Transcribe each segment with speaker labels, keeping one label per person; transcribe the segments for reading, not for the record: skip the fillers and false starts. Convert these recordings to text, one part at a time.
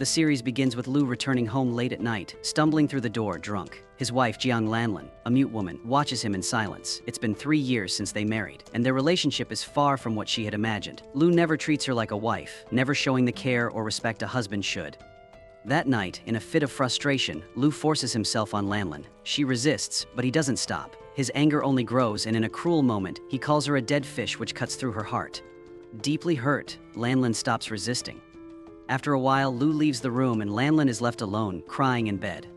Speaker 1: The series begins with Lu returning home late at night, stumbling through the door drunk. His wife, Jiang Lanlin, a mute woman, watches him in silence. It's been 3 years since they married, and their relationship is far from what she had imagined. Lu never treats her like a wife, never showing the care or respect a husband should. That night, in a fit of frustration, Lu forces himself on Lanlin. She resists, but he doesn't stop. His anger only grows, and in a cruel moment, he calls her a dead fish, which cuts through her heart. Deeply hurt, Lanlin stops resisting. After a while, Lu leaves the room and Lanlin is left alone, crying in bed.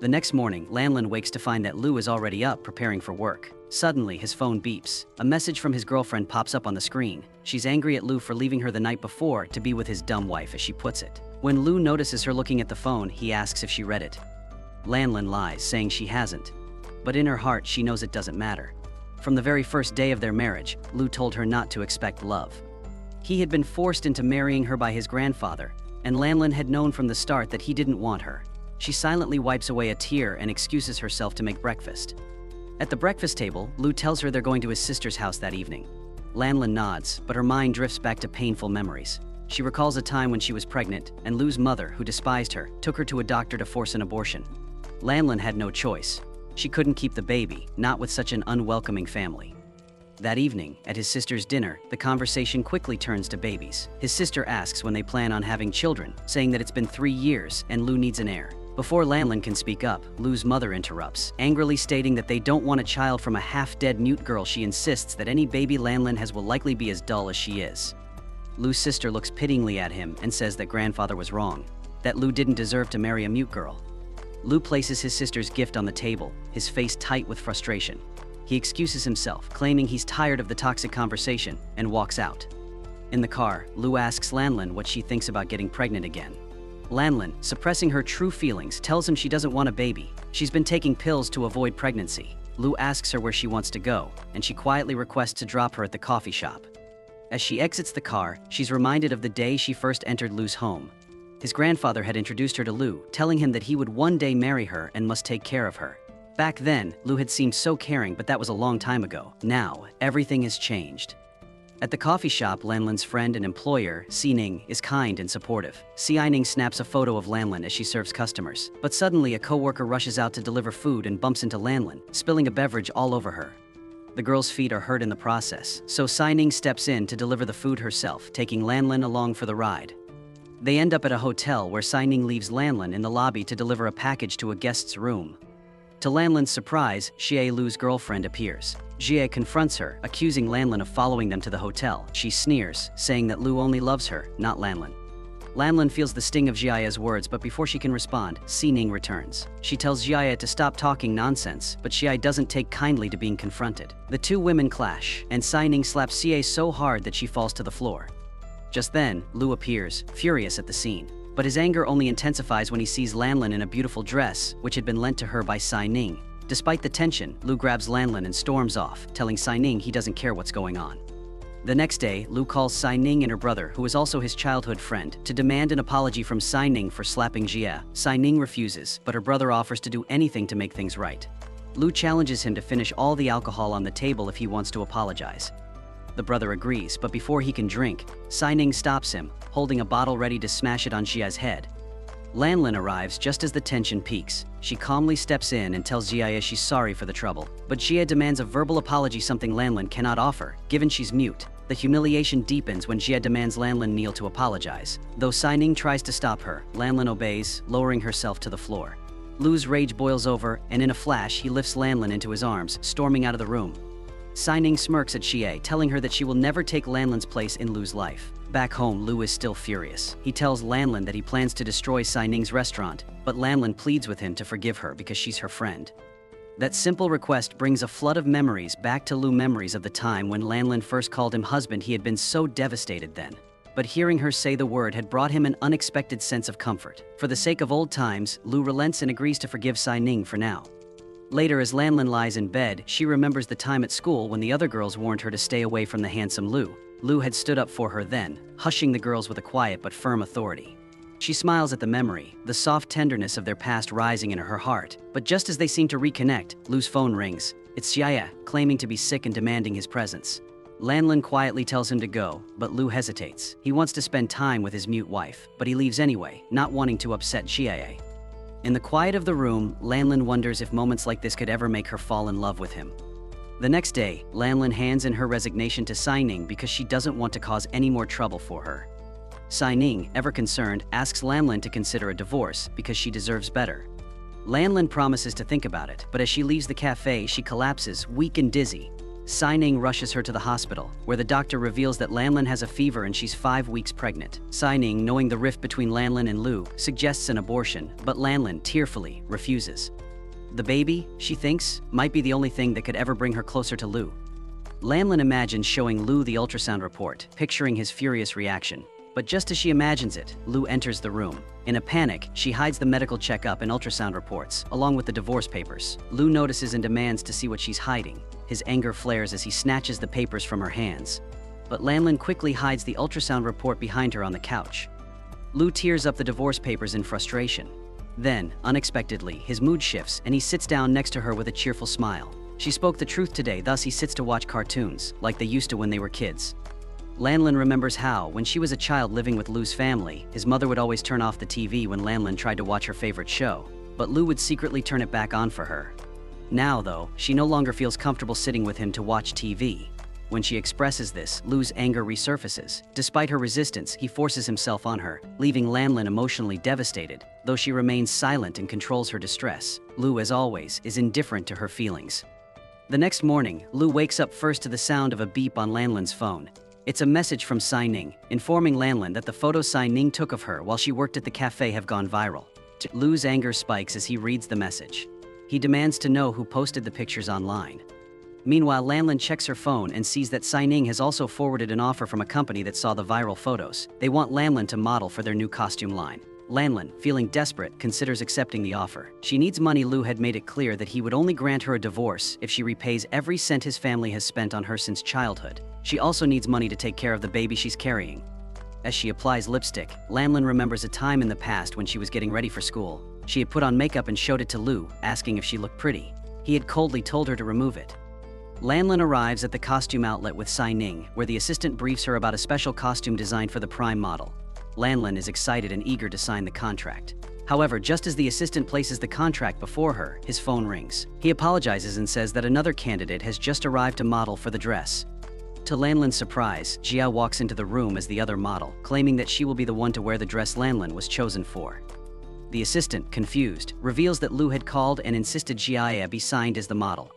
Speaker 1: The next morning, Lanlin wakes to find that Lu is already up, preparing for work. Suddenly, his phone beeps. A message from his girlfriend pops up on the screen. She's angry at Lu for leaving her the night before to be with his dumb wife, as she puts it. When Lu notices her looking at the phone, he asks if she read it. Lanlin lies, saying she hasn't. But in her heart, she knows it doesn't matter. From the very first day of their marriage, Lu told her not to expect love. He had been forced into marrying her by his grandfather, and Lanlin had known from the start that he didn't want her. She silently wipes away a tear and excuses herself to make breakfast. At the breakfast table, Lu tells her they're going to his sister's house that evening. Lanlin nods, but her mind drifts back to painful memories. She recalls a time when she was pregnant, and Lu's mother, who despised her, took her to a doctor to force an abortion. Lanlin had no choice. She couldn't keep the baby, not with such an unwelcoming family. That evening, at his sister's dinner, the conversation quickly turns to babies. His sister asks when they plan on having children, saying that it's been 3 years and Lu needs an heir. Before Lanlin can speak up, Lu's mother interrupts, angrily stating that they don't want a child from a half-dead mute girl. She insists that any baby Lanlin has will likely be as dull as she is. Lu's sister looks pityingly at him and says that grandfather was wrong, that Lu didn't deserve to marry a mute girl. Lu places his sister's gift on the table, his face tight with frustration. He excuses himself, claiming he's tired of the toxic conversation, and walks out. In the car, Lu asks Lanlin what she thinks about getting pregnant again. Lanlin, suppressing her true feelings, tells him she doesn't want a baby. She's been taking pills to avoid pregnancy. Lu asks her where she wants to go, and she quietly requests to drop her at the coffee shop. As she exits the car, she's reminded of the day she first entered Lu's home. His grandfather had introduced her to Lu, telling him that he would one day marry her and must take care of her. Back then, Lu had seemed so caring, but that was a long time ago. Now, everything has changed. At the coffee shop, Lanlin's friend and employer, Si-Ning, is kind and supportive. Si-Ning snaps a photo of Lanlin as she serves customers. But suddenly, a coworker rushes out to deliver food and bumps into Lanlin, spilling a beverage all over her. The girl's feet are hurt in the process, so Si-Ning steps in to deliver the food herself, taking Lanlin along for the ride. They end up at a hotel where Si-Ning leaves Lanlin in the lobby to deliver a package to a guest's room. To Lanlin's surprise, Xie, Lu's girlfriend, appears. Xie confronts her, accusing Lanlin of following them to the hotel. She sneers, saying that Lu only loves her, not Lanlin. Lanlin feels the sting of Xiao's words, but before she can respond, Si-Ning returns. She tells Xiao to stop talking nonsense, but Xiao doesn't take kindly to being confronted. The two women clash, and Si-Ning slaps Xie so hard that she falls to the floor. Just then, Lu appears, furious at the scene. But his anger only intensifies when he sees Lanlin in a beautiful dress, which had been lent to her by Si-Ning. Despite the tension, Lu grabs Lanlin and storms off, telling Si-Ning he doesn't care what's going on. The next day, Lu calls Si-Ning and her brother, who is also his childhood friend, to demand an apology from Si-Ning for slapping Jia. Si-Ning refuses, but her brother offers to do anything to make things right. Lu challenges him to finish all the alcohol on the table if he wants to apologize. The brother agrees, but before he can drink, Si-Ning stops him, holding a bottle ready to smash it on Jia's head. Lanlin arrives just as the tension peaks. She calmly steps in and tells Jia she's sorry for the trouble, but Jia demands a verbal apology, something Lanlin cannot offer, given she's mute. The humiliation deepens when Jia demands Lanlin kneel to apologize. Though Si-Ning tries to stop her, Lanlin obeys, lowering herself to the floor. Lu's rage boils over, and in a flash, he lifts Lanlin into his arms, storming out of the room. Si-Ning smirks at Xie, telling her that she will never take Lanlin's place in Lu's life. Back home, Lu is still furious. He tells Lanlin that he plans to destroy Si-Ning's restaurant, but Lanlin pleads with him to forgive her because she's her friend. That simple request brings a flood of memories back to Lu, memories of the time when Lanlin first called him husband. He had been so devastated then. But hearing her say the word had brought him an unexpected sense of comfort. For the sake of old times, Lu relents and agrees to forgive Si-Ning for now. Later, as Lanlin lies in bed, she remembers the time at school when the other girls warned her to stay away from the handsome Lu. Lu had stood up for her then, hushing the girls with a quiet but firm authority. She smiles at the memory, the soft tenderness of their past rising in her heart. But just as they seem to reconnect, Lu's phone rings. It's Xiaya, claiming to be sick and demanding his presence. Lanlin quietly tells him to go, but Lu hesitates. He wants to spend time with his mute wife, but he leaves anyway, not wanting to upset Jia. In the quiet of the room, Lanlin wonders if moments like this could ever make her fall in love with him. The next day, Lanlin hands in her resignation to Saining because she doesn't want to cause any more trouble for her. Saining, ever concerned, asks Lanlin to consider a divorce because she deserves better. Lanlin promises to think about it, but as she leaves the cafe, she collapses, weak and dizzy. Saining rushes her to the hospital, where the doctor reveals that Lanlin has a fever and she's 5 weeks pregnant. Saining, knowing the rift between Lanlin and Lu, suggests an abortion, but Lanlin, tearfully, refuses. The baby, she thinks, might be the only thing that could ever bring her closer to Lu. Lanlin imagines showing Lu the ultrasound report, picturing his furious reaction. But just as she imagines it, Lu enters the room. In a panic, she hides the medical checkup and ultrasound reports, along with the divorce papers. Lu notices and demands to see what she's hiding. His anger flares as he snatches the papers from her hands. But Lanlin quickly hides the ultrasound report behind her on the couch. Lu tears up the divorce papers in frustration. Then, unexpectedly, his mood shifts and he sits down next to her with a cheerful smile. She spoke the truth today, thus he sits to watch cartoons, like they used to when they were kids. Lanlin remembers how, when she was a child living with Lu's family, his mother would always turn off the TV when Lanlin tried to watch her favorite show, but Lu would secretly turn it back on for her. Now, though, she no longer feels comfortable sitting with him to watch TV. When she expresses this, Lu's anger resurfaces. Despite her resistance, he forces himself on her, leaving Lanlin emotionally devastated. Though she remains silent and controls her distress, Lu, as always, is indifferent to her feelings. The next morning, Lu wakes up first to the sound of a beep on Lanlin's phone. It's a message from Saining, informing Lanlin that the photos Saining took of her while she worked at the cafe have gone viral. Lu's anger spikes as he reads the message. He demands to know who posted the pictures online. Meanwhile, Lanlin checks her phone and sees that Saining has also forwarded an offer from a company that saw the viral photos. They want Lanlin to model for their new costume line. Lanlin, feeling desperate, considers accepting the offer. She needs money. Lu had made it clear that he would only grant her a divorce if she repays every cent his family has spent on her since childhood. She also needs money to take care of the baby she's carrying. As she applies lipstick, Lanlin remembers a time in the past when she was getting ready for school. She had put on makeup and showed it to Lu, asking if she looked pretty. He had coldly told her to remove it. Lanlin arrives at the costume outlet with Saining, where the assistant briefs her about a special costume designed for the prime model. Lanlin is excited and eager to sign the contract. However, just as the assistant places the contract before her, his phone rings. He apologizes and says that another candidate has just arrived to model for the dress. To Lanlin's surprise, Jia walks into the room as the other model, claiming that she will be the one to wear the dress Lanlin was chosen for. The assistant, confused, reveals that Lu had called and insisted Jia be signed as the model.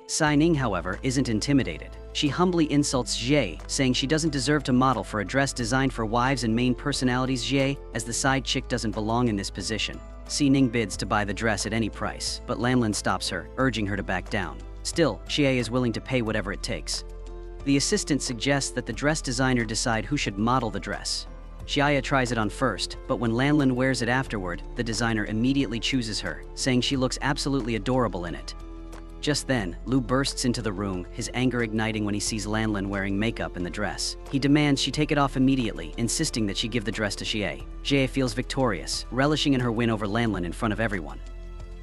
Speaker 1: Saining, however, isn't intimidated. She humbly insults Jie, saying she doesn't deserve to model for a dress designed for wives and main personalities. Jie, as the side chick, doesn't belong in this position. Saining bids to buy the dress at any price, but Lanlin stops her, urging her to back down. Still, Jie is willing to pay whatever it takes. The assistant suggests that the dress designer decide who should model the dress. Jia tries it on first, but when Lanlin wears it afterward, the designer immediately chooses her, saying she looks absolutely adorable in it. Just then, Lu bursts into the room, his anger igniting when he sees Lanlin wearing makeup in the dress. He demands she take it off immediately, insisting that she give the dress to Jie. Jie feels victorious, relishing in her win over Lanlin in front of everyone.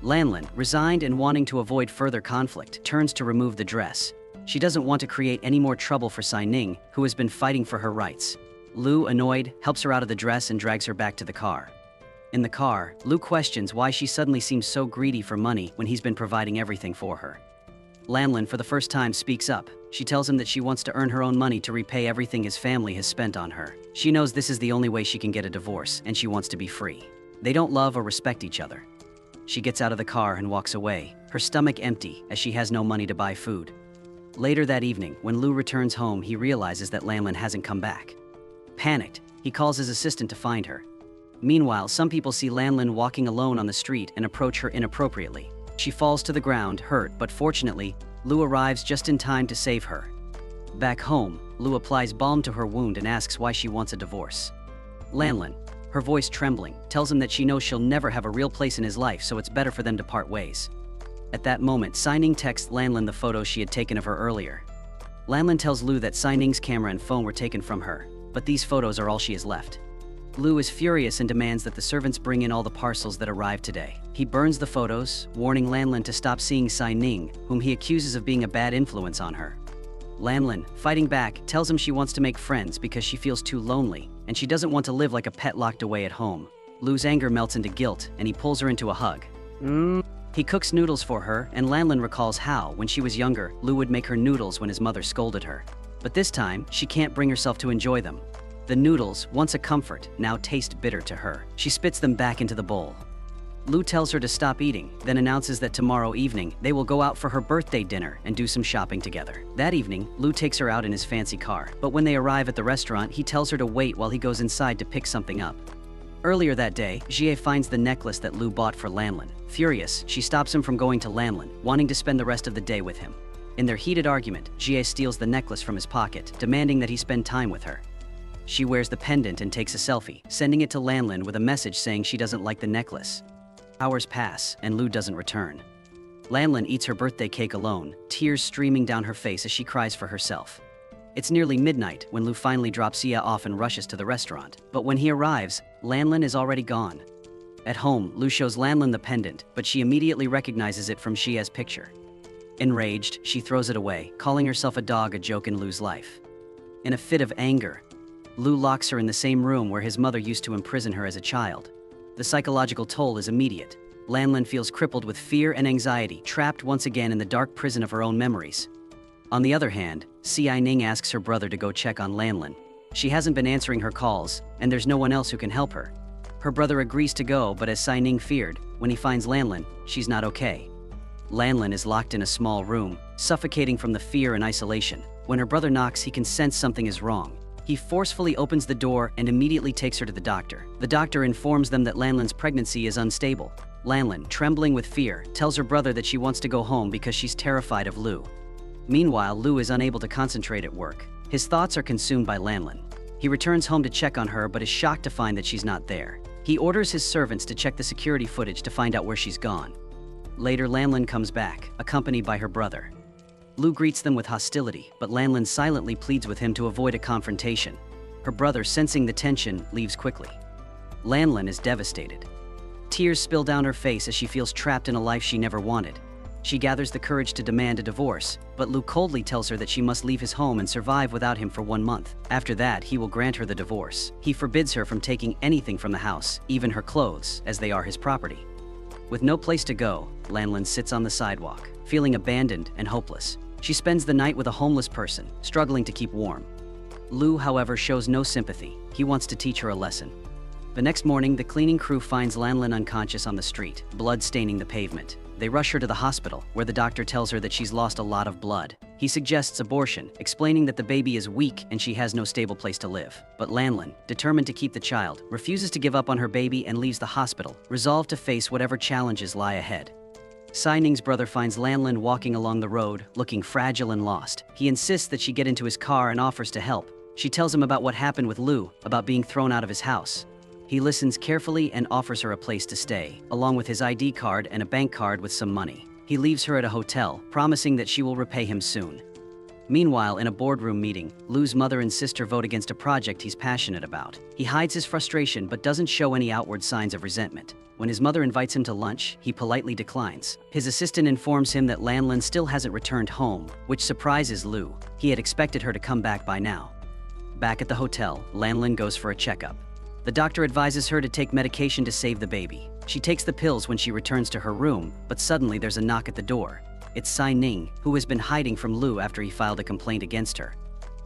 Speaker 1: Lanlin, resigned and wanting to avoid further conflict, turns to remove the dress. She doesn't want to create any more trouble for Saining, who has been fighting for her rights. Lu, annoyed, helps her out of the dress and drags her back to the car. In the car, Lu questions why she suddenly seems so greedy for money when he's been providing everything for her. Lanlin, for the first time, speaks up. She tells him that she wants to earn her own money to repay everything his family has spent on her. She knows this is the only way she can get a divorce, and she wants to be free. They don't love or respect each other. She gets out of the car and walks away, her stomach empty as she has no money to buy food. Later that evening, when Lu returns home, he realizes that Lanlin hasn't come back. Panicked, he calls his assistant to find her. Meanwhile, some people see Lanlin walking alone on the street and approach her inappropriately. She falls to the ground, hurt, but fortunately, Lu arrives just in time to save her. Back home, Lu applies balm to her wound and asks why she wants a divorce. Lanlin, her voice trembling, tells him that she knows she'll never have a real place in his life, so it's better for them to part ways. At that moment, Saining texts Lanlin the photos she had taken of her earlier. Lanlin tells Lu that Saining's camera and phone were taken from her, but these photos are all she has left. Lu is furious and demands that the servants bring in all the parcels that arrived today. He burns the photos, warning Lanlin to stop seeing Saining, whom he accuses of being a bad influence on her. Lanlin, fighting back, tells him she wants to make friends because she feels too lonely, and she doesn't want to live like a pet locked away at home. Lu's anger melts into guilt, and he pulls her into a hug. He cooks noodles for her, and Lanlin recalls how, when she was younger, Lu would make her noodles when his mother scolded her. But this time, she can't bring herself to enjoy them. The noodles, once a comfort, now taste bitter to her. She spits them back into the bowl. Lu tells her to stop eating, then announces that tomorrow evening they will go out for her birthday dinner and do some shopping together. That evening, Lu takes her out in his fancy car, but when they arrive at the restaurant, he tells her to wait while he goes inside to pick something up. Earlier that day, Jie finds the necklace that Lu bought for Lanlin. Furious, she stops him from going to Lanlin, wanting to spend the rest of the day with him. In their heated argument, Jie steals the necklace from his pocket, demanding that he spend time with her. She wears the pendant and takes a selfie, sending it to Lanlin with a message saying she doesn't like the necklace. Hours pass, and Lu doesn't return. Lanlin eats her birthday cake alone, tears streaming down her face as she cries for herself. It's nearly midnight when Lu finally drops Xia off and rushes to the restaurant. But when he arrives, Lanlin is already gone. At home, Lu shows Lanlin the pendant, but she immediately recognizes it from Xia's picture. Enraged, she throws it away, calling herself a dog a joke in Lu's life. In a fit of anger, Lu locks her in the same room where his mother used to imprison her as a child. The psychological toll is immediate. Lanlin feels crippled with fear and anxiety, trapped once again in the dark prison of her own memories. On the other hand, Xia Ning asks her brother to go check on Lanlin. She hasn't been answering her calls, and there's no one else who can help her. Her brother agrees to go, but as Xia Ning feared, when he finds Lanlin, she's not okay. Lanlin is locked in a small room, suffocating from the fear and isolation. When her brother knocks, he can sense something is wrong. He forcefully opens the door and immediately takes her to the doctor. The doctor informs them that Lanlin's pregnancy is unstable. Lanlin, trembling with fear, tells her brother that she wants to go home because she's terrified of Lu. Meanwhile, Lu is unable to concentrate at work. His thoughts are consumed by Lanlin. He returns home to check on her but is shocked to find that she's not there. He orders his servants to check the security footage to find out where she's gone. Later, Lanlin comes back, accompanied by her brother. Lu greets them with hostility, but Lanlin silently pleads with him to avoid a confrontation. Her brother, sensing the tension, leaves quickly. Lanlin is devastated. Tears spill down her face as she feels trapped in a life she never wanted. She gathers the courage to demand a divorce, but Lu coldly tells her that she must leave his home and survive without him for 1 month. After that, he will grant her the divorce. He forbids her from taking anything from the house, even her clothes, as they are his property. With no place to go, Lanlin sits on the sidewalk, feeling abandoned and hopeless. She spends the night with a homeless person, struggling to keep warm. Lu, however, shows no sympathy. He wants to teach her a lesson. The next morning, the cleaning crew finds Lanlin unconscious on the street, blood staining the pavement. They rush her to the hospital, where the doctor tells her that she's lost a lot of blood. He suggests abortion, explaining that the baby is weak and she has no stable place to live. But Lanlin, determined to keep the child, refuses to give up on her baby and leaves the hospital, resolved to face whatever challenges lie ahead. Xia Ning's brother finds Lanlin walking along the road, looking fragile and lost. He insists that she get into his car and offers to help. She tells him about what happened with Lu, about being thrown out of his house. He listens carefully and offers her a place to stay, along with his ID card and a bank card with some money. He leaves her at a hotel, promising that she will repay him soon. Meanwhile, in a boardroom meeting, Lu's mother and sister vote against a project he's passionate about. He hides his frustration but doesn't show any outward signs of resentment. When his mother invites him to lunch, he politely declines. His assistant informs him that Lanlin still hasn't returned home, which surprises Lu. He had expected her to come back by now. Back at the hotel, Lanlin goes for a checkup. The doctor advises her to take medication to save the baby. She takes the pills when she returns to her room, but suddenly there's a knock at the door. It's Xia Ning, who has been hiding from Lu after he filed a complaint against her.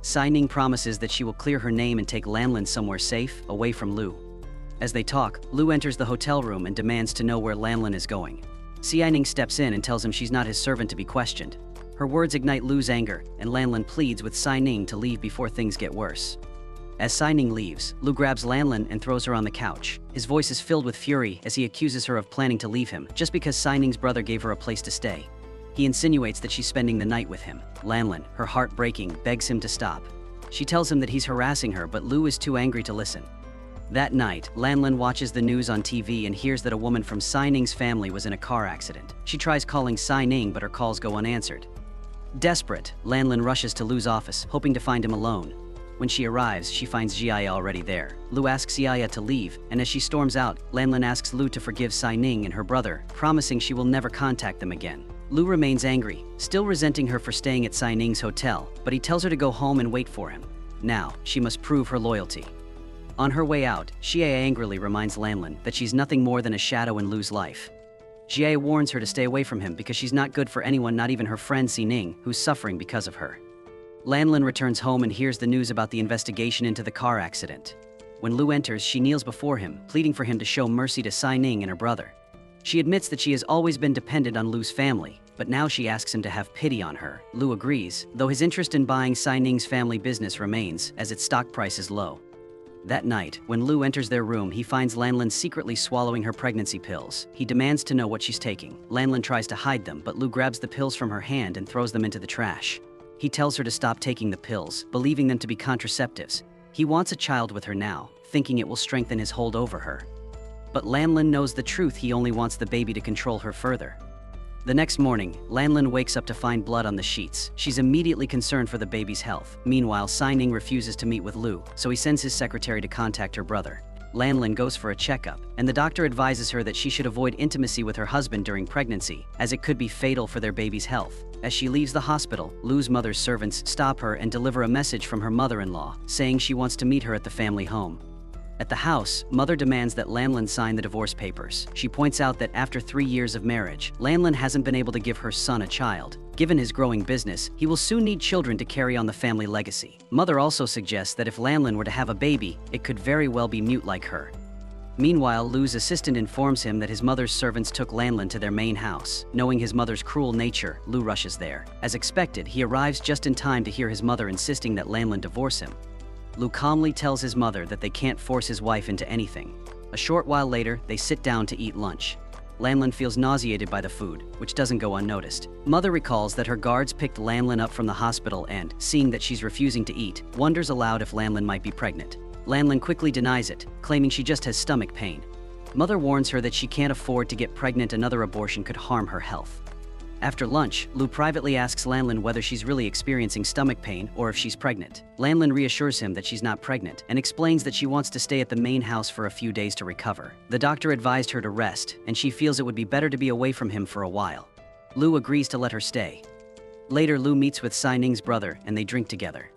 Speaker 1: Xia Ning promises that she will clear her name and take Lanlin somewhere safe, away from Lu. As they talk, Lu enters the hotel room and demands to know where Lanlin is going. Xia Ning steps in and tells him she's not his servant to be questioned. Her words ignite Lu's anger, and Lanlin pleads with Xia Ning to leave before things get worse. As Xia Ning leaves, Lu grabs Lanlin and throws her on the couch. His voice is filled with fury as he accuses her of planning to leave him, just because Xia Ning's brother gave her a place to stay. He insinuates that she's spending the night with him. Lanlin, her heart breaking, begs him to stop. She tells him that he's harassing her, but Lu is too angry to listen. That night, Lanlin watches the news on TV and hears that a woman from Xia Ning's family was in a car accident. She tries calling Xia Ning, but her calls go unanswered. Desperate, Lanlin rushes to Lu's office, hoping to find him alone. When she arrives, she finds Jia already there. Lu asks Jia to leave, and as she storms out, Lanlin asks Lu to forgive Xia Ning and her brother, promising she will never contact them again. Lu remains angry, still resenting her for staying at Sai Ning's hotel, but he tells her to go home and wait for him. Now, she must prove her loyalty. On her way out, Xie angrily reminds Lanlin that she's nothing more than a shadow in Lu's life. Xie warns her to stay away from him because she's not good for anyone, not even her friend Si Ning, who's suffering because of her. Lanlin returns home and hears the news about the investigation into the car accident. When Lu enters, she kneels before him, pleading for him to show mercy to Sai Ning and her brother. She admits that she has always been dependent on Lu's family, but now she asks him to have pity on her. Lu agrees, though his interest in buying Sai Ning's family business remains, as its stock price is low. That night, when Lu enters their room, he finds Lanlin secretly swallowing her pregnancy pills. He demands to know what she's taking. Lanlin tries to hide them, but Lu grabs the pills from her hand and throws them into the trash. He tells her to stop taking the pills, believing them to be contraceptives. He wants a child with her now, thinking it will strengthen his hold over her. But Lanlin knows the truth. He only wants the baby to control her further. The next morning, Lanlin wakes up to find blood on the sheets. She's immediately concerned for the baby's health. Meanwhile, Sai Ning refuses to meet with Lu, so he sends his secretary to contact her brother. Lanlin goes for a checkup, and the doctor advises her that she should avoid intimacy with her husband during pregnancy, as it could be fatal for their baby's health. As she leaves the hospital, Lu's mother's servants stop her and deliver a message from her mother-in-law, saying she wants to meet her at the family home. At the house, Mother demands that Lanlin sign the divorce papers. She points out that after 3 years of marriage, Lanlin hasn't been able to give her son a child. Given his growing business, he will soon need children to carry on the family legacy. Mother also suggests that if Lanlin were to have a baby, it could very well be mute like her. Meanwhile, Lu's assistant informs him that his mother's servants took Lanlin to their main house. Knowing his mother's cruel nature, Lu rushes there. As expected, he arrives just in time to hear his mother insisting that Lanlin divorce him. Lu calmly tells his mother that they can't force his wife into anything. A short while later, they sit down to eat lunch. Lanlin feels nauseated by the food, which doesn't go unnoticed. Mother recalls that her guards picked Lanlin up from the hospital and, seeing that she's refusing to eat, wonders aloud if Lanlin might be pregnant. Lanlin quickly denies it, claiming she just has stomach pain. Mother warns her that she can't afford to get pregnant. Another abortion could harm her health. After lunch, Lu privately asks Lanlin whether she's really experiencing stomach pain or if she's pregnant. Lanlin reassures him that she's not pregnant and explains that she wants to stay at the main house for a few days to recover. The doctor advised her to rest, and she feels it would be better to be away from him for a while. Lu agrees to let her stay. Later, Lu meets with Sai Ning's brother and they drink together.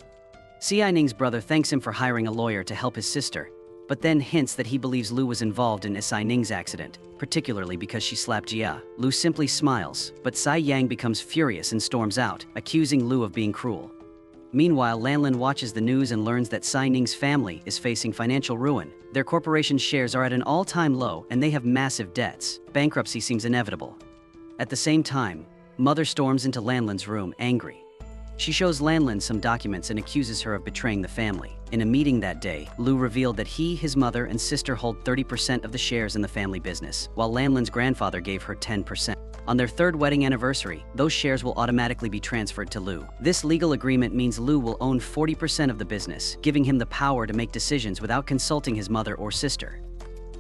Speaker 1: Sai Ning's brother thanks him for hiring a lawyer to help his sister, but then hints that he believes Lu was involved in Sai Ning's accident, particularly because she slapped Jia. Lu simply smiles, but Sai Yang becomes furious and storms out, accusing Lu of being cruel. Meanwhile, Lanlin watches the news and learns that Sai Ning's family is facing financial ruin. Their corporation's shares are at an all-time low and they have massive debts. Bankruptcy seems inevitable. At the same time, Mother storms into Lanlin's room, angry. She shows Lanlin some documents and accuses her of betraying the family. In a meeting that day, Lu revealed that he, his mother, and sister hold 30% of the shares in the family business, while Lanlin's grandfather gave her 10%. On their 3rd wedding anniversary, those shares will automatically be transferred to Lu. This legal agreement means Lu will own 40% of the business, giving him the power to make decisions without consulting his mother or sister.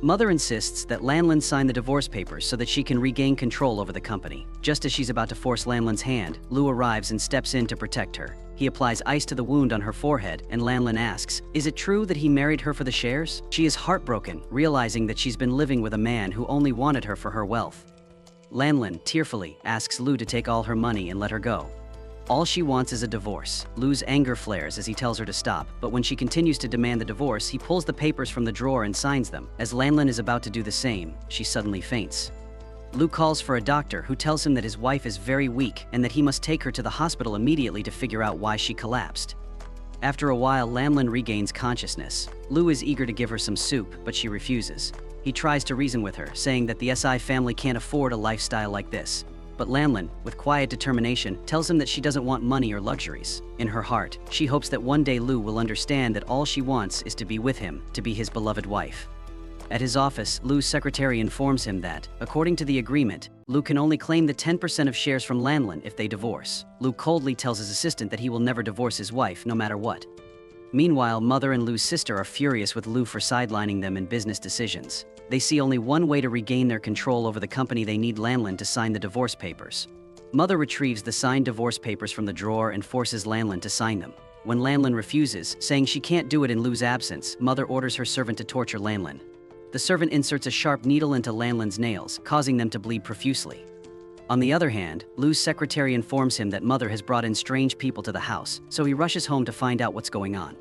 Speaker 1: Mother insists that Lanlin sign the divorce papers so that she can regain control over the company. Just as she's about to force Lanlin's hand, Lu arrives and steps in to protect her. He applies ice to the wound on her forehead, and Lanlin asks, "Is it true that he married her for the shares?" She is heartbroken, realizing that she's been living with a man who only wanted her for her wealth. Lanlin, tearfully, asks Lu to take all her money and let her go. All she wants is a divorce. Lu's anger flares as he tells her to stop, but when she continues to demand the divorce, he pulls the papers from the drawer and signs them. As Lanlin is about to do the same, she suddenly faints. Lu calls for a doctor who tells him that his wife is very weak and that he must take her to the hospital immediately to figure out why she collapsed. After a while, Lanlin regains consciousness. Lu is eager to give her some soup, but she refuses. He tries to reason with her, saying that the SI family can't afford a lifestyle like this. But Lanlin, with quiet determination, tells him that she doesn't want money or luxuries. In her heart, she hopes that one day Lu will understand that all she wants is to be with him, to be his beloved wife. At his office, Lu's secretary informs him that, according to the agreement, Lu can only claim the 10% of shares from Lanlin if they divorce. Lu coldly tells his assistant that he will never divorce his wife, no matter what. Meanwhile, Mother and Lu's sister are furious with Lu for sidelining them in business decisions. They see only one way to regain their control over the company. They need Lanlin to sign the divorce papers. Mother retrieves the signed divorce papers from the drawer and forces Lanlin to sign them. When Lanlin refuses, saying she can't do it in Lu's absence, Mother orders her servant to torture Lanlin. The servant inserts a sharp needle into Lanlin's nails, causing them to bleed profusely. On the other hand, Lu's secretary informs him that Mother has brought in strange people to the house, so he rushes home to find out what's going on.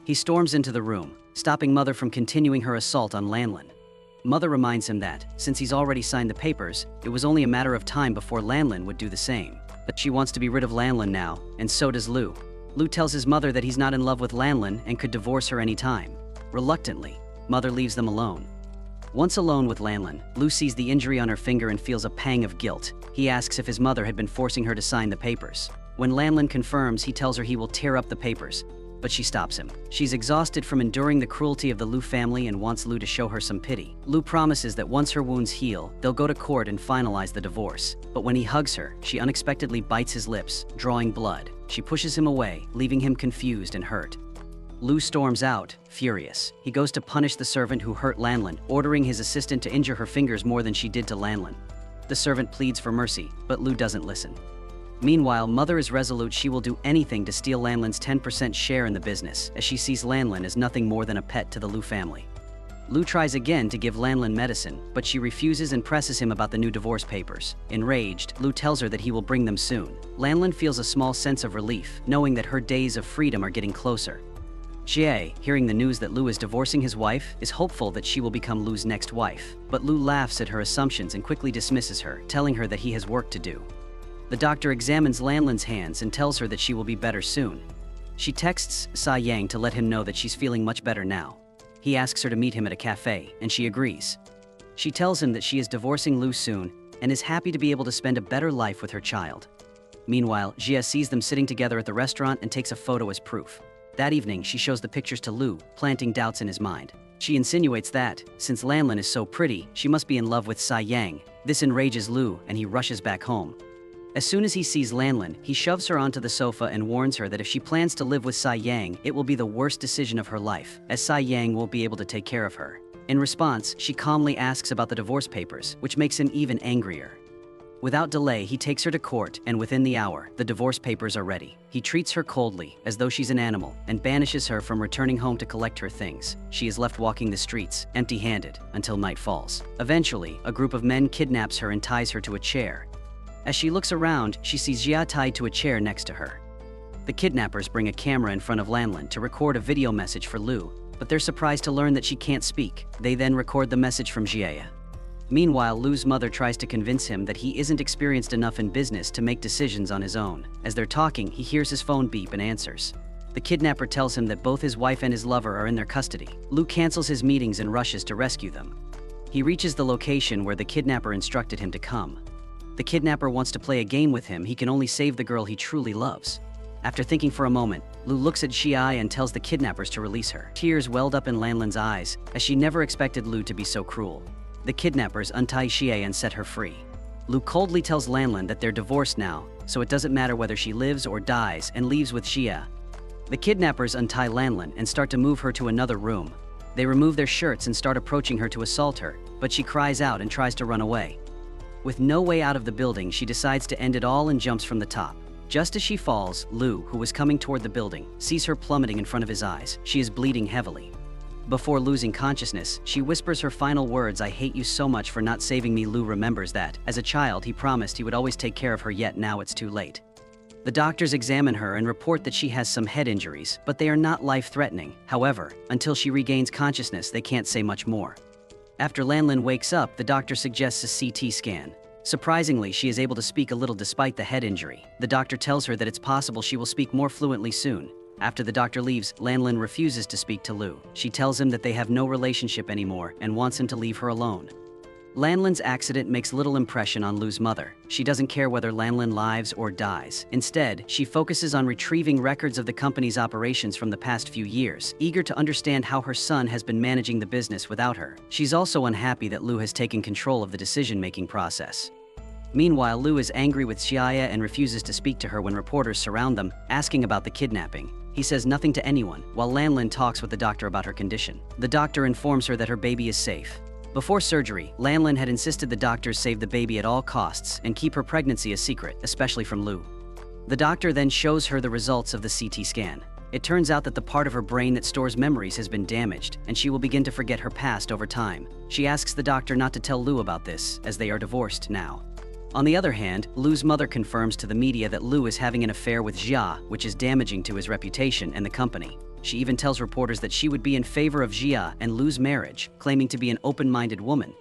Speaker 1: He storms into the room, stopping Mother from continuing her assault on Lanlin. Mother reminds him that, since he's already signed the papers, it was only a matter of time before Lanlin would do the same. But she wants to be rid of Lanlin now, and so does Lu. Lu tells his mother that he's not in love with Lanlin and could divorce her any time. Reluctantly, Mother leaves them alone. Once alone with Lanlin, Lu sees the injury on her finger and feels a pang of guilt. He asks if his mother had been forcing her to sign the papers. When Lanlin confirms, he tells her he will tear up the papers, but she stops him. She's exhausted from enduring the cruelty of the Lu family and wants Lu to show her some pity. Lu promises that once her wounds heal, they'll go to court and finalize the divorce. But when he hugs her, she unexpectedly bites his lips, drawing blood. She pushes him away, leaving him confused and hurt. Lu storms out, furious. He goes to punish the servant who hurt Lanlin, ordering his assistant to injure her fingers more than she did to Lanlin. The servant pleads for mercy, but Lu doesn't listen. Meanwhile, Mother is resolute she will do anything to steal Lanlin's 10% share in the business, as she sees Lanlin as nothing more than a pet to the Lu family. Lu tries again to give Lanlin medicine, but she refuses and presses him about the new divorce papers. Enraged, Lu tells her that he will bring them soon. Lanlin feels a small sense of relief, knowing that her days of freedom are getting closer. Jie, hearing the news that Lu is divorcing his wife, is hopeful that she will become Lu's next wife. But Lu laughs at her assumptions and quickly dismisses her, telling her that he has work to do. The doctor examines Lanlin's hands and tells her that she will be better soon. She texts Sa Yang to let him know that she's feeling much better now. He asks her to meet him at a cafe, and she agrees. She tells him that she is divorcing Lu soon and is happy to be able to spend a better life with her child. Meanwhile, Jia sees them sitting together at the restaurant and takes a photo as proof. That evening, she shows the pictures to Lu, planting doubts in his mind. She insinuates that, since Lanlin is so pretty, she must be in love with Sa Yang. This enrages Lu, and he rushes back home. As soon as he sees Lanlin, he shoves her onto the sofa and warns her that if she plans to live with Sa Yang, it will be the worst decision of her life, as Sa Yang won't be able to take care of her. In response, she calmly asks about the divorce papers, which makes him even angrier. Without delay, he takes her to court, and within the hour, the divorce papers are ready. He treats her coldly, as though she's an animal, and banishes her from returning home to collect her things. She is left walking the streets, empty-handed, until night falls. Eventually, a group of men kidnaps her and ties her to a chair. As she looks around, she sees Jia tied to a chair next to her. The kidnappers bring a camera in front of Lanlin to record a video message for Lu, but they're surprised to learn that she can't speak. They then record the message from Jia. Meanwhile, Lu's mother tries to convince him that he isn't experienced enough in business to make decisions on his own. As they're talking, he hears his phone beep and answers. The kidnapper tells him that both his wife and his lover are in their custody. Lu cancels his meetings and rushes to rescue them. He reaches the location where the kidnapper instructed him to come. The kidnapper wants to play a game with him. He can only save the girl he truly loves. After thinking for a moment, Lu looks at Xiai and tells the kidnappers to release her. Tears welled up in Lanlin's eyes, as she never expected Lu to be so cruel. The kidnappers untie Xie and set her free. Lu coldly tells Lanlin that they're divorced now, so it doesn't matter whether she lives or dies, and leaves with Xia. The kidnappers untie Lanlin and start to move her to another room. They remove their shirts and start approaching her to assault her, but she cries out and tries to run away. With no way out of the building, she decides to end it all and jumps from the top. Just as she falls, Lu, who was coming toward the building, sees her plummeting in front of his eyes. She is bleeding heavily. Before losing consciousness, she whispers her final words, "I hate you so much for not saving me." Lu remembers that, as a child, he promised he would always take care of her, yet now it's too late. The doctors examine her and report that she has some head injuries, but they are not life-threatening. However, until she regains consciousness, they can't say much more. After Lanlin wakes up, the doctor suggests a CT scan. Surprisingly, she is able to speak a little despite the head injury. The doctor tells her that it's possible she will speak more fluently soon. After the doctor leaves, Lanlin refuses to speak to Lu. She tells him that they have no relationship anymore and wants him to leave her alone. Lanlin's accident makes little impression on Lu's mother. She doesn't care whether Lanlin lives or dies. Instead, she focuses on retrieving records of the company's operations from the past few years, eager to understand how her son has been managing the business without her. She's also unhappy that Lu has taken control of the decision-making process. Meanwhile, Lu is angry with Xiaya and refuses to speak to her when reporters surround them, asking about the kidnapping. He says nothing to anyone, while Lanlin talks with the doctor about her condition. The doctor informs her that her baby is safe. Before surgery, Lanlin had insisted the doctors save the baby at all costs and keep her pregnancy a secret, especially from Lu. The doctor then shows her the results of the CT scan. It turns out that the part of her brain that stores memories has been damaged, and she will begin to forget her past over time. She asks the doctor not to tell Lu about this, as they are divorced now. On the other hand, Lu's mother confirms to the media that Lu is having an affair with Jia, which is damaging to his reputation and the company. She even tells reporters that she would be in favor of Jia and Lu's marriage, claiming to be an open-minded woman.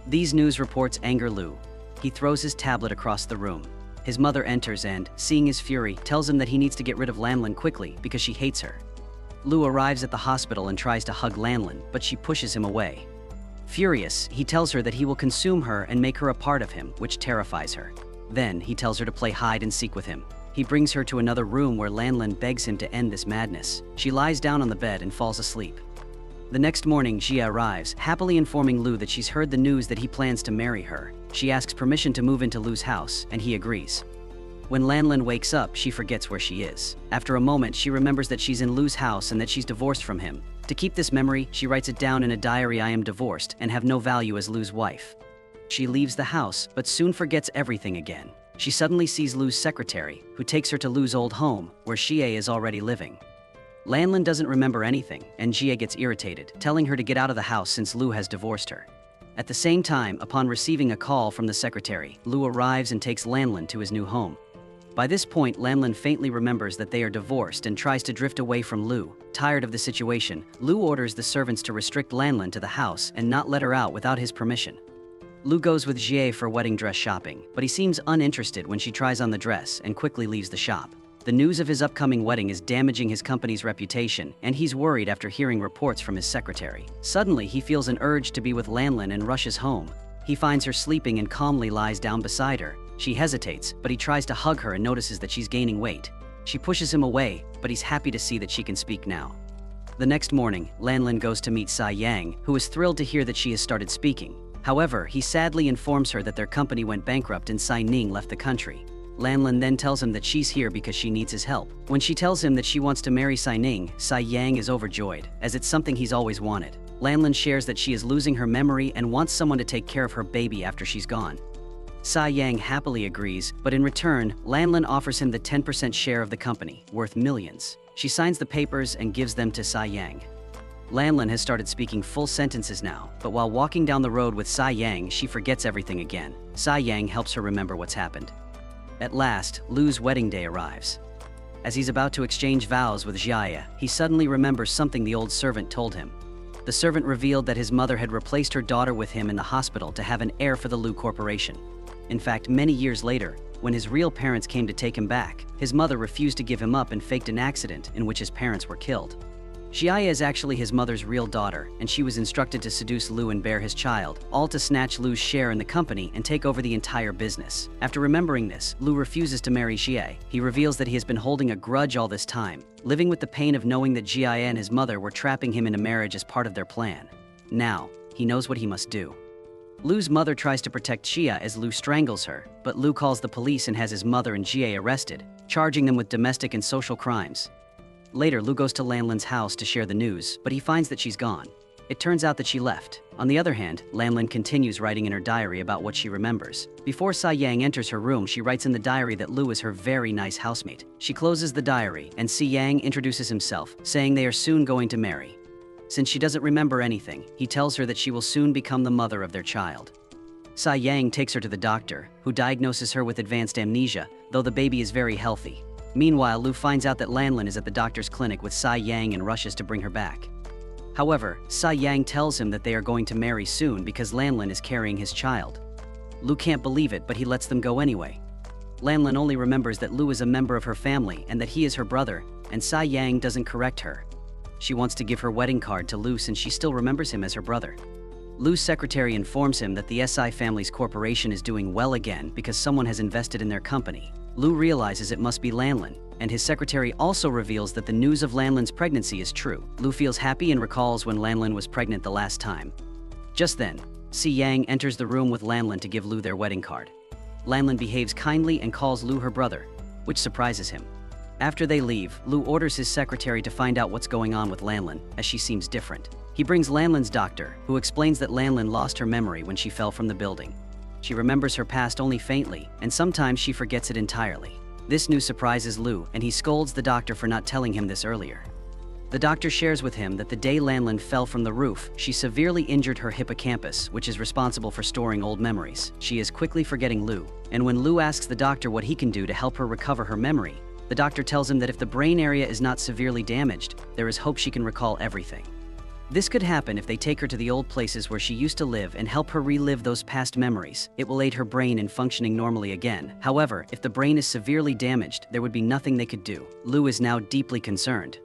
Speaker 1: These news reports anger Lu. He throws his tablet across the room. His mother enters and, seeing his fury, tells him that he needs to get rid of Lanlin quickly because she hates her. Lu arrives at the hospital and tries to hug Lanlin, but she pushes him away. Furious, he tells her that he will consume her and make her a part of him, which terrifies her. Then, he tells her to play hide and seek with him. He brings her to another room where Lanlin begs him to end this madness. She lies down on the bed and falls asleep. The next morning, Jia arrives, happily informing Lu that she's heard the news that he plans to marry her. She asks permission to move into Lu's house, and he agrees. When Lanlin wakes up, she forgets where she is. After a moment, she remembers that she's in Lu's house and that she's divorced from him. To keep this memory, she writes it down in a diary: "I am divorced and have no value as Lu's wife." She leaves the house, but soon forgets everything again. She suddenly sees Lu's secretary, who takes her to Lu's old home, where Xie is already living. Lanlin doesn't remember anything, and Xie gets irritated, telling her to get out of the house since Lu has divorced her. At the same time, upon receiving a call from the secretary, Lu arrives and takes Lanlin to his new home. By this point, Lanlin faintly remembers that they are divorced and tries to drift away from Lu. Tired of the situation, Lu orders the servants to restrict Lanlin to the house and not let her out without his permission. Lu goes with Xie for wedding dress shopping, but he seems uninterested when she tries on the dress and quickly leaves the shop. The news of his upcoming wedding is damaging his company's reputation, and he's worried after hearing reports from his secretary. Suddenly, he feels an urge to be with Lanlin and rushes home. He finds her sleeping and calmly lies down beside her. She hesitates, but he tries to hug her and notices that she's gaining weight. She pushes him away, but he's happy to see that she can speak now. The next morning, Lanlin goes to meet Sai Yang, who is thrilled to hear that she has started speaking. However, he sadly informs her that their company went bankrupt and Sai Ning left the country. Lanlin then tells him that she's here because she needs his help. When she tells him that she wants to marry Sai Ning, Sai Yang is overjoyed, as it's something he's always wanted. Lanlin shares that she is losing her memory and wants someone to take care of her baby after she's gone. Sai Yang happily agrees, but in return, Lanlin offers him the 10% share of the company, worth millions. She signs the papers and gives them to Sai Yang. Lanlin has started speaking full sentences now, but while walking down the road with Sai Yang, she forgets everything again. Sai Yang helps her remember what's happened. At last, Lu's wedding day arrives. As he's about to exchange vows with Jia, he suddenly remembers something the old servant told him. The servant revealed that his mother had replaced her daughter with him in the hospital to have an heir for the Lu Corporation. In fact, many years later, when his real parents came to take him back, his mother refused to give him up and faked an accident in which his parents were killed. Jia is actually his mother's real daughter, and she was instructed to seduce Lu and bear his child, all to snatch Lu's share in the company and take over the entire business. After remembering this, Lu refuses to marry Jia. He reveals that he has been holding a grudge all this time, living with the pain of knowing that Jia and his mother were trapping him in a marriage as part of their plan. Now, he knows what he must do. Lu's mother tries to protect Jia as Lu strangles her, but Lu calls the police and has his mother and Jia arrested, charging them with domestic and social crimes. Later, Lu goes to Lanlin's house to share the news, but he finds that she's gone. It turns out that she left. On the other hand, Lanlin continues writing in her diary about what she remembers. Before Sai Yang enters her room, she writes in the diary that Lu is her very nice housemate. She closes the diary, and Si Yang introduces himself, saying they are soon going to marry. Since she doesn't remember anything, he tells her that she will soon become the mother of their child. Sai Yang takes her to the doctor, who diagnoses her with advanced amnesia, though the baby is very healthy. Meanwhile, Lu finds out that Lanlin is at the doctor's clinic with Sai Yang and rushes to bring her back. However, Sai Yang tells him that they are going to marry soon because Lanlin is carrying his child. Lu can't believe it, but he lets them go anyway. Lanlin only remembers that Lu is a member of her family and that he is her brother, and Sai Yang doesn't correct her. She wants to give her wedding card to Lu since she still remembers him as her brother. Lu's secretary informs him that the SI family's corporation is doing well again because someone has invested in their company. Lu realizes it must be Lanlin, and his secretary also reveals that the news of Lanlin's pregnancy is true. Lu feels happy and recalls when Lanlin was pregnant the last time. Just then, Si Yang enters the room with Lanlin to give Lu their wedding card. Lanlin behaves kindly and calls Lu her brother, which surprises him. After they leave, Lu orders his secretary to find out what's going on with Lanlin, as she seems different. He brings Lanlin's doctor, who explains that Lanlin lost her memory when she fell from the building. She remembers her past only faintly, and sometimes she forgets it entirely. This news surprises Lu, and he scolds the doctor for not telling him this earlier. The doctor shares with him that the day Lanlin fell from the roof, she severely injured her hippocampus, which is responsible for storing old memories. She is quickly forgetting Lou, and when Lou asks the doctor what he can do to help her recover her memory, the doctor tells him that if the brain area is not severely damaged, there is hope she can recall everything. This could happen if they take her to the old places where she used to live and help her relive those past memories. It will aid her brain in functioning normally again. However, if the brain is severely damaged, there would be nothing they could do. Lou is now deeply concerned.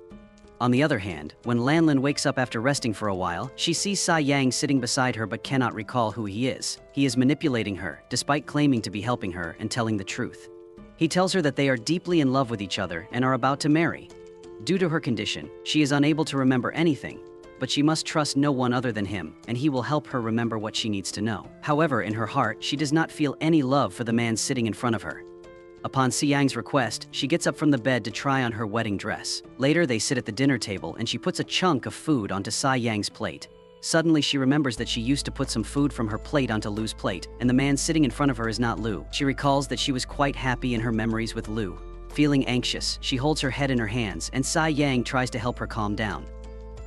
Speaker 1: On the other hand, when Lanlin wakes up after resting for a while, she sees Sai Yang sitting beside her but cannot recall who he is. He is manipulating her, despite claiming to be helping her and telling the truth. He tells her that they are deeply in love with each other and are about to marry. Due to her condition, she is unable to remember anything, but she must trust no one other than him, and he will help her remember what she needs to know. However, in her heart, she does not feel any love for the man sitting in front of her. Upon Si Yang's request, she gets up from the bed to try on her wedding dress. Later, they sit at the dinner table and she puts a chunk of food onto Si Yang's plate. Suddenly, she remembers that she used to put some food from her plate onto Lu's plate, and the man sitting in front of her is not Lu. She recalls that she was quite happy in her memories with Lu. Feeling anxious, she holds her head in her hands, and Si Yang tries to help her calm down.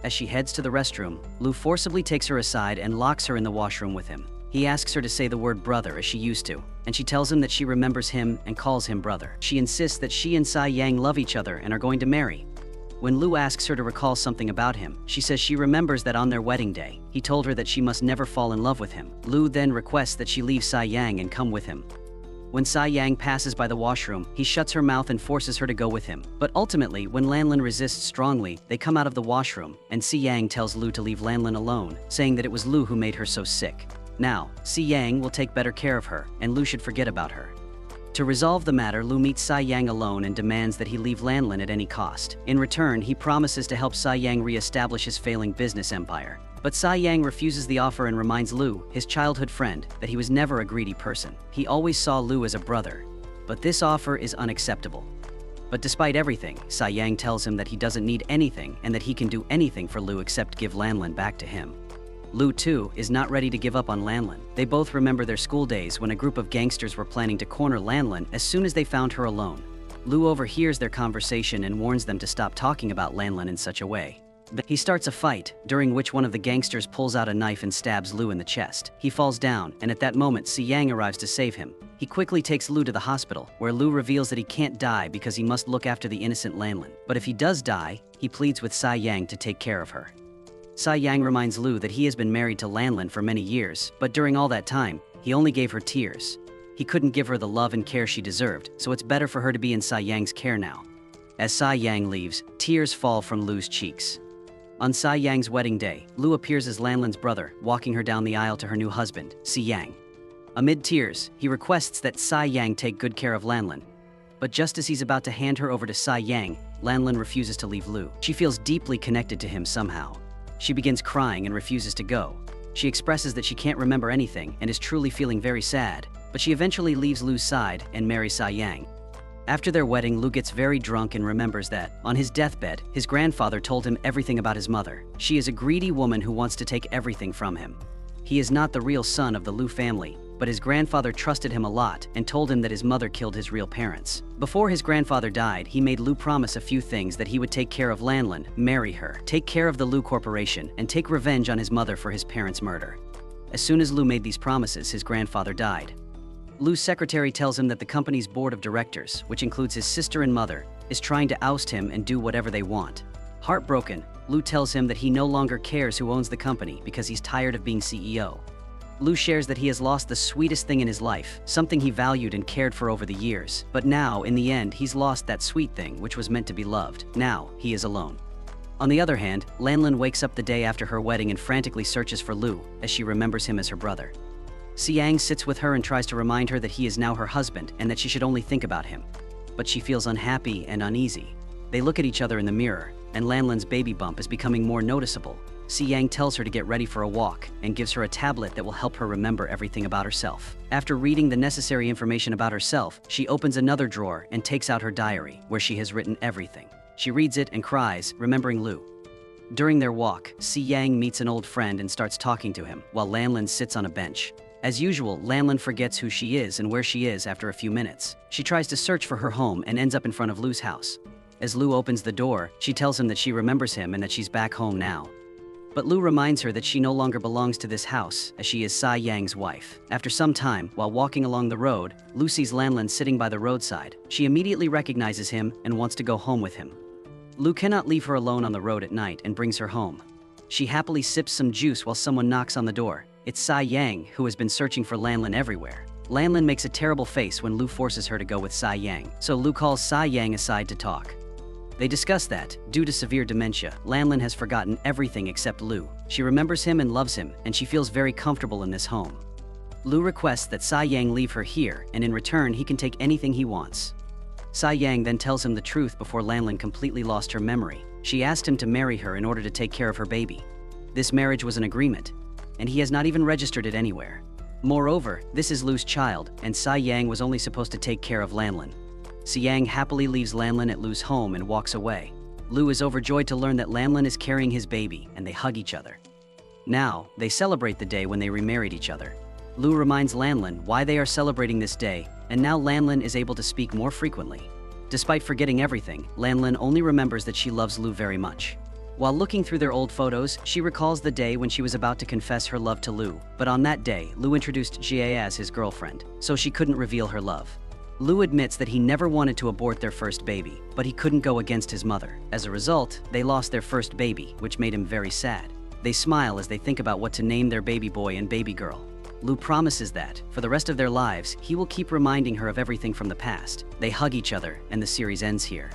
Speaker 1: As she heads to the restroom, Lu forcibly takes her aside and locks her in the washroom with him. He asks her to say the word brother as she used to, and she tells him that she remembers him and calls him brother. She insists that she and Si Yang love each other and are going to marry. When Lu asks her to recall something about him, she says she remembers that on their wedding day, he told her that she must never fall in love with him. Lu then requests that she leave Si Yang and come with him. When Si Yang passes by the washroom, he shuts her mouth and forces her to go with him. But ultimately, when Lanlin resists strongly, they come out of the washroom, and Si Yang tells Lu to leave Lanlin alone, saying that it was Lu who made her so sick. Now, Si Yang will take better care of her, and Lu should forget about her. To resolve the matter, Lu meets Si Yang alone and demands that he leave Lanlin at any cost. In return, he promises to help Si Yang re-establish his failing business empire. But Si Yang refuses the offer and reminds Lu, his childhood friend, that he was never a greedy person. He always saw Lu as a brother. But this offer is unacceptable. But despite everything, Si Yang tells him that he doesn't need anything and that he can do anything for Lu except give Lanlin back to him. Lu, too, is not ready to give up on Lanlin. They both remember their school days when a group of gangsters were planning to corner Lanlin as soon as they found her alone. Lu overhears their conversation and warns them to stop talking about Lanlin in such a way. He starts a fight, during which one of the gangsters pulls out a knife and stabs Lu in the chest. He falls down, and at that moment, Si Yang arrives to save him. He quickly takes Lu to the hospital, where Lu reveals that he can't die because he must look after the innocent Lanlin. But if he does die, he pleads with Si Yang to take care of her. Si Yang reminds Lu that he has been married to Lanlin for many years, but during all that time, he only gave her tears. He couldn't give her the love and care she deserved, so it's better for her to be in Si Yang's care now. As Si Yang leaves, tears fall from Lu's cheeks. On Si Yang's wedding day, Lu appears as Lanlin's brother, walking her down the aisle to her new husband, Si Yang. Amid tears, he requests that Si Yang take good care of Lanlin. But just as he's about to hand her over to Si Yang, Lanlin refuses to leave Lu. She feels deeply connected to him somehow. She begins crying and refuses to go. She expresses that she can't remember anything and is truly feeling very sad, but she eventually leaves Lu's side and marries Si Yang. After their wedding, Lu gets very drunk and remembers that, on his deathbed, his grandfather told him everything about his mother. She is a greedy woman who wants to take everything from him. He is not the real son of the Lu family, but his grandfather trusted him a lot and told him that his mother killed his real parents. Before his grandfather died, he made Lu promise a few things: that he would take care of Lanlin, marry her, take care of the Lu Corporation, and take revenge on his mother for his parents' murder. As soon as Lu made these promises, his grandfather died. Lu's secretary tells him that the company's board of directors, which includes his sister and mother, is trying to oust him and do whatever they want. Heartbroken, Lu tells him that he no longer cares who owns the company because he's tired of being CEO. Lu shares that he has lost the sweetest thing in his life, something he valued and cared for over the years. But now, in the end, he's lost that sweet thing which was meant to be loved. Now, he is alone. On the other hand, Lanlin wakes up the day after her wedding and frantically searches for Lu, as she remembers him as her brother. Si Yang sits with her and tries to remind her that he is now her husband and that she should only think about him. But she feels unhappy and uneasy. They look at each other in the mirror, and Lanlin's baby bump is becoming more noticeable. Si Yang tells her to get ready for a walk and gives her a tablet that will help her remember everything about herself. After reading the necessary information about herself, she opens another drawer and takes out her diary, where she has written everything. She reads it and cries, remembering Lu. During their walk, Si Yang meets an old friend and starts talking to him, while Lanlin sits on a bench. As usual, Lanlin forgets who she is and where she is after a few minutes. She tries to search for her home and ends up in front of Lu's house. As Lu opens the door, she tells him that she remembers him and that she's back home now. But Lu reminds her that she no longer belongs to this house, as she is Sai Yang's wife. After some time, while walking along the road, Lu sees Lanlin sitting by the roadside. She immediately recognizes him and wants to go home with him. Lu cannot leave her alone on the road at night and brings her home. She happily sips some juice while someone knocks on the door. It's Sai Yang, who has been searching for Lanlin everywhere. Lanlin makes a terrible face when Lu forces her to go with Sai Yang, so Lu calls Sai Yang aside to talk. They discuss that, due to severe dementia, Lanlin has forgotten everything except Lu. She remembers him and loves him, and she feels very comfortable in this home. Lu requests that Sai Yang leave her here, and in return he can take anything he wants. Sai Yang then tells him the truth before Lanlin completely lost her memory. She asked him to marry her in order to take care of her baby. This marriage was an agreement, and he has not even registered it anywhere. Moreover, this is Lu's child, and Sai Yang was only supposed to take care of Lanlin. Si Yang happily leaves Lanlin at Lu's home and walks away. Lu is overjoyed to learn that Lanlin is carrying his baby, and they hug each other. Now, they celebrate the day when they remarried each other. Lu reminds Lanlin why they are celebrating this day, and now Lanlin is able to speak more frequently. Despite forgetting everything, Lanlin only remembers that she loves Lu very much. While looking through their old photos, she recalls the day when she was about to confess her love to Lu. But on that day, Lu introduced Jie as his girlfriend, so she couldn't reveal her love. Lu admits that he never wanted to abort their first baby, but he couldn't go against his mother. As a result, they lost their first baby, which made him very sad. They smile as they think about what to name their baby boy and baby girl. Lu promises that, for the rest of their lives, he will keep reminding her of everything from the past. They hug each other, and the series ends here.